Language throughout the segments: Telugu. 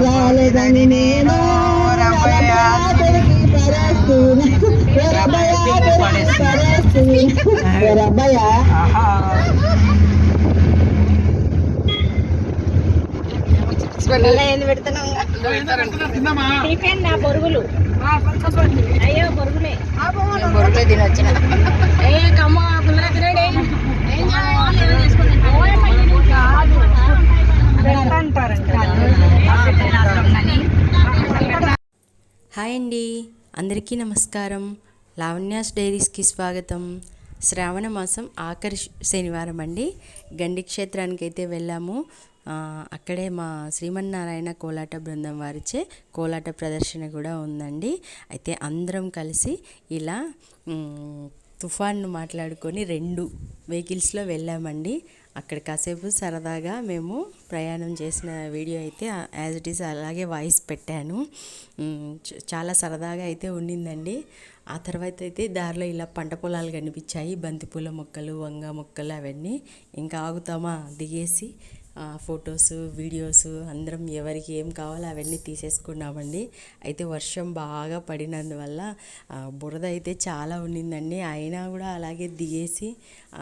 రాలేదని నేను టిఫిన్ నా బొరుగులు అయ్యో బొరుగులే బొరుగులే తినొచ్చిన హాయ్ అండి, అందరికీ నమస్కారం. లావణ్యాస్ డైరీస్కి స్వాగతం. శ్రావణ మాసం ఆఖరి శనివారం అండి. గండి క్షేత్రానికి అయితే వెళ్ళాము. అక్కడే మా శ్రీమన్నారాయణ కోలాట బృందం వారిచే కోలాట ప్రదర్శన కూడా ఉందండి. అయితే అందరం కలిసి ఇలా తుఫాన్ను మాట్లాడుకొని 2 వెహికల్స్లో వెళ్ళామండి. అక్కడ కాసేపు సరదాగా మేము ప్రయాణం చేసిన వీడియో అయితే యాజ్ ఇట్ ఈస్ అలాగే వాయిస్ పెట్టాను. చాలా సరదాగా అయితే ఉండిందండి. ఆ తర్వాత అయితే దారిలో ఇలా పంట పొలాలు కనిపించాయి, బంతిపూల మొక్కలు, వంగ మొక్కలు అవన్నీ. ఇంకా ఆగుతామా, దిగేసి ఫొటోస్ వీడియోస్ అందరం ఎవరికి ఏం కావాలో అవన్నీ తీసేసుకున్నామండి. అయితే వర్షం బాగా పడినందువల్ల బురద అయితే చాలా ఉండిందండి. అయినా కూడా అలాగే దిగేసి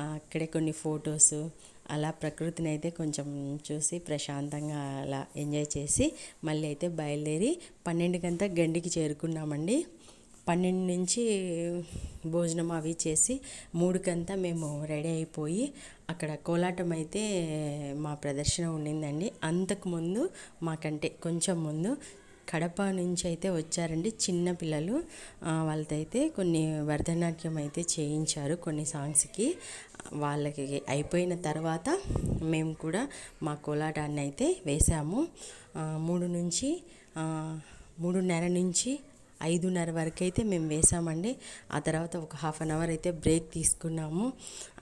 అక్కడే కొన్ని ఫొటోస్ అలా ప్రకృతిని అయితే కొంచెం చూసి ప్రశాంతంగా అలా ఎంజాయ్ చేసి మళ్ళీ అయితే బయలుదేరి 12 గండికి చేరుకున్నామండి. 12 నుంచి భోజనం అవి చేసి 3 మేము రెడీ అయిపోయి అక్కడ కోలాటం అయితే మా ప్రదర్శన ఉండిందండి. అంతకుముందు మాకంటే కొంచెం ముందు కడప నుంచి అయితే వచ్చారండి చిన్న పిల్లలు. వాళ్ళతో అయితే కొన్ని భరతనాట్యం అయితే చేయించారు కొన్ని సాంగ్స్కి. వాళ్ళకి అయిపోయిన తర్వాత మేము కూడా మా కోలాటాన్ని అయితే వేసాము. 3:30 నుంచి 5:30 వరకు అయితే మేము వేసామండి. ఆ తర్వాత ఒక హాఫ్ అన్ అవర్ అయితే బ్రేక్ తీసుకున్నాము.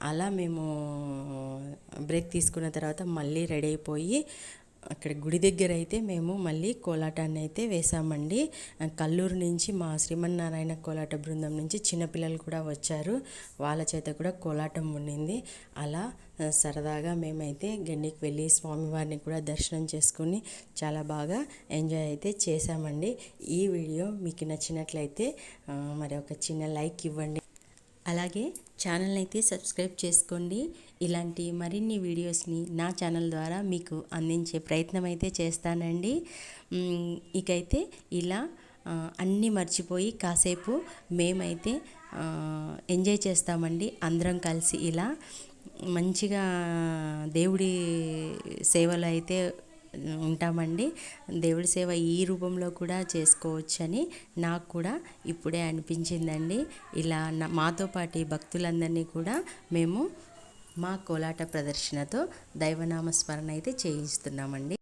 అలా మేము బ్రేక్ తీసుకున్న తర్వాత మళ్ళీ రెడీ అయిపోయి అక్కడ గుడి దగ్గర అయితే మేము మళ్ళీ కోలాటాన్ని అయితే వేసామండి. కల్లూరు నుంచి మా శ్రీమన్నారాయణ కోలాట బృందం నుంచి చిన్నపిల్లలు కూడా వచ్చారు. వాళ్ళ చేత కూడా కోలాటం ఉండింది. అలా సరదాగా మేమైతే గండికి వెళ్ళి స్వామివారిని కూడా దర్శనం చేసుకుని చాలా బాగా ఎంజాయ్ అయితే చేసామండి. ఈ వీడియో మీకు నచ్చినట్లయితే మరి ఒక చిన్న లైక్ ఇవ్వండి. అలాగే ఛానల్ అయితే సబ్స్క్రైబ్ చేసుకోండి. ఇలాంటి మరిన్ని వీడియోస్ని నా ఛానల్ ద్వారా మీకు అందించే ప్రయత్నం అయితే చేస్తానండి. ఇకైతే ఇలా అన్నీ మర్చిపోయి కాసేపు మేమైతే ఎంజాయ్ చేస్తామండి. అందరం కలిసి ఇలా మంచిగా దేవుడి సేవలో అయితే ఉంటామండి. దేవుడి సేవ ఈ రూపంలో కూడా చేసుకోవచ్చని నాకు కూడా ఇప్పుడే అనిపించిందండి. ఇలా మాతో పాటు భక్తులందరినీ కూడా మేము మా కోలాట ప్రదర్శనతో దైవనామ స్మరణ అయితే చేయిస్తున్నామండి.